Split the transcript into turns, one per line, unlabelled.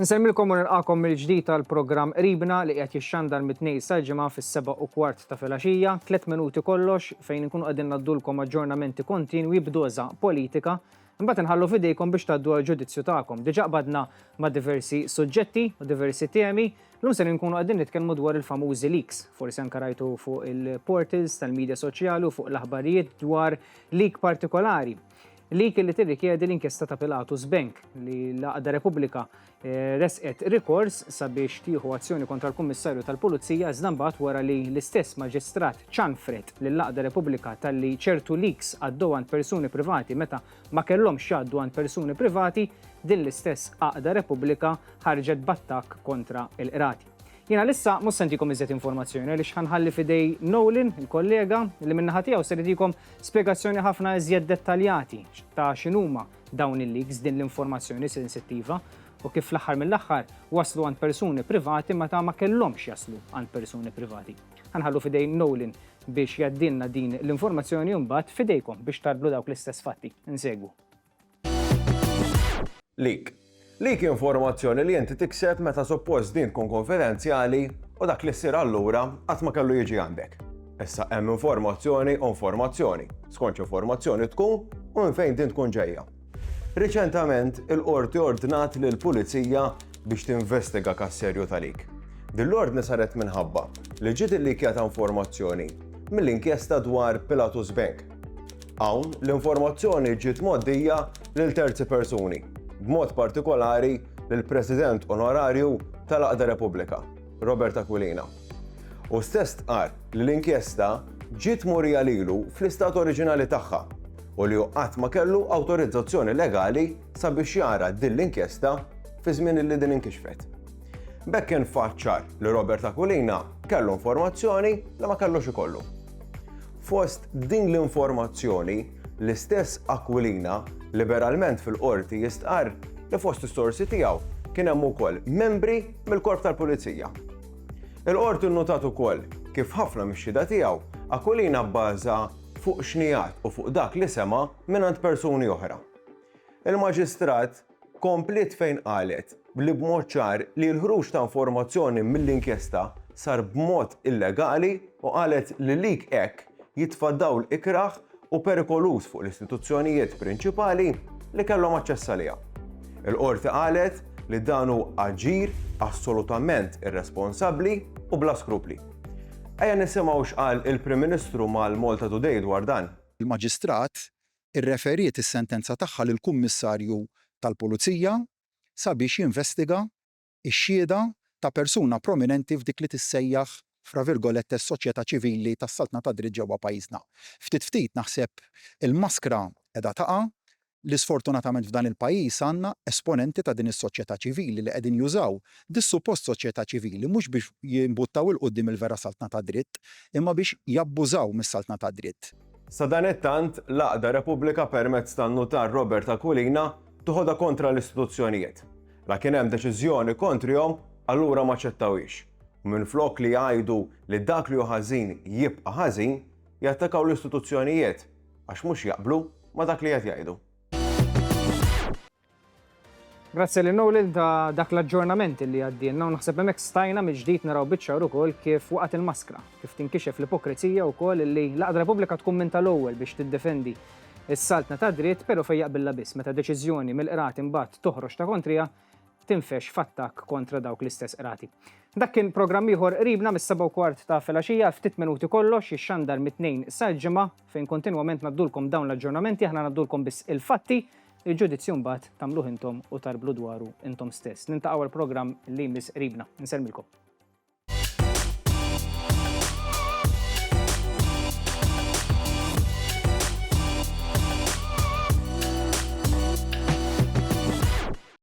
Nsemmilkom u nilqakom mill-ġdid tal-programm Qribna li qed jixxandar mit-tnejn sal-ġimgħa fis-7:15 ta' filgħaxija, 3 minuti kollox fejn inkunu qegħdin naddulkom aġġornamenti kontinwi b'doża politika, imbagħad inħallu f'idejkom biex tgħaddu għall-ġudizzju tagħkom. Diġà qbadna ma' diversi suġġetti u diversi temi, llum se nkunu qegħdin nitkellmu dwar il-famużi leaks. Forsi anke rajtu fuq il-portals tal-midja soċjali u fuq l-aħbarijiet dwar leak partikolari. Leak li tirrikjedi l-inkjesta ta' Pilatus Bank li l-Għaqda Repubblika resqet rikors sabiex tieħu azzjoni kontra l-Kummissarju tal-Pulizija iżda mbagħad wara li l-istess maġistrat ċanfret lill-Għaqda Repubblika talli ċertu leaks għaddew għand persuni privati meta ma kellhomx jgħaddu għand persuni privati, din l-istess Għaqda Repubblika ħarġet b'attakk kontra l-qrati. Jiena lissa mhux se ntikom iżjed informazzjoni għaliex ħanħalli f'idej Nolin, il-kollega, li min-naħa tiegħu se jagħtikom spjegazzjoni ħafna iżjed dettaljati ta' x'inhuma dawn il-leaks din l-informazzjoni sensittiva u kif fl-aħħar mill-aħħar waslu għand persuni privati meta ma kellhomx jaslu għand persuni privati. Ħanħallu f'idej Nolin biex jgħaddilna din l-informazzjoni u mbagħad f'idejkom biex tarblu dawk l-istess fatti. Insegwu.
Leak informazzjoni li inti tikseb meta suppost din tkun konfidenzjali u dak li ssir allura qatt ma kellu jiġi għandek. Issa hemm informazzjoni u informazzjoni. Skont informazzjoni tkun u minn fejn din tkun ġejja. Riċentament il-qorti ordnat lill-Pulizija biex tinvestiga kas-serju ta' leak. Din l-ordni saret minħabba li ġiet il-leakjata informazzjoni mill-inkjesta dwar Pilatus Bank. Hawn l-informazzjoni ġiet moddija lil terzi persuni, b'mod partikolari lill-President Onorarju tal-Għaqda Repubblika, Robert Aquilina. U stess tqar li l-inkjesta ġiet murija lilu fl-istat oriġinali tagħha u li qatt ma kellu awtorizzazzjoni legali sabiex jara din l-inkjesta fi żmien li din inkixfet. B'hekk kien faċċar li Robert Aquilina kellu informazzjoni li ma kellux ikollu. Fost din l-informazzjoni l-istess Aquilina liberalment fil-qorti jistqar li fost is-sorsi tiegħu kien hemm ukoll membri mill-Korp tal-Pulizija. Il-qorti nnotat ukoll kif ħafna mix-xhieda tiegħu Aquilina bbaża fuq xnijat u fuq dak li sema mingħand persuni oħra. Il-maġistrat komplet fejn qalet li b'mod ċar li l-ħruġ ta' informazzjoni mill-inkjesta sar b'mod illegali u qalet li leak hekk jitfa' dawl ikraħ u perikolus fuq l-istituzzjonijiet prinċipali li kellhom aċċess għaliha. Il-qorti qalet li dan hu aġir assolutament irresponsabbli u bla skrupli. Ejja nisimgħu x'qal il-Prim Ministru mal-Malta Today dwar dan.
Il-Maġistrat irreferiet is-sentenza tagħha lill-Kummissarju tal-Pulizija sabiex jinvestiga x-xhieda ta' persuna prominenti f'dik li tissejjaħ fra virgolette s-soċjetà ċivili tas-Saltna ta' Dritt ġewwa pajjiżna. Ftit naħseb il-maskra qiegħda taqa' li sfortunatament f'dan il-pajjiż għandna esponenti ta' din is-soċjetà ċivili li qegħdin jużaw dis-suppost soċjetà ċivili mhux biex jimbuttaw il quddiem il-vera Saltna ta' Dritt, imma biex jabbużaw mis-Saltna ta' Dritt.
Sa dan it-tant l-Għaqda Repubblika permezz tan-notar Robert Aquilina toħodha kontra l-istituzzjonijiet. La kien hemm deċiżjoni kontrihom allura ma ċettawhiex. Minflok li jgħidu li dak li hu ħażin jibqa' ħażin, jattakaw l-istituzzjonijiet għax mhux jaqblu ma' dak li qed jgħidu.
Grazzi lil Nolin ta' dak l-aġġornament li għaddilna u naħseb hemmhekk stajna mill-ġdid naraw biċ-ċar ukoll kif waqgħet il-maskra, kif tinkixef l-ipokrizija wkoll li l-Għaqda Repubblika tkun minn tal-ewwel biex tiddefendi s-Saltna ta' Dritt però fejn jaqbilha biss meta deċiżjoni mill-qrati mbagħad toħroġ ta' kontrija tinfex f'attakk kontra dawk l-istess qrati. Dak kien programm ieħor Qribna mis-7:15 ta' filgħaxija ftit minuti kollox jixxandar mit-tnejn sal-ġimgħa fejn kontinwament naddulkom dawn l-aġġornamenti aħna naddulkom biss il-fatti, il-ġudizzju mbagħad tagħmluh intom u tarblu dwaru intom stess. Nintaqgħu l-programm li jmiss Qribna. Nsellmilkom.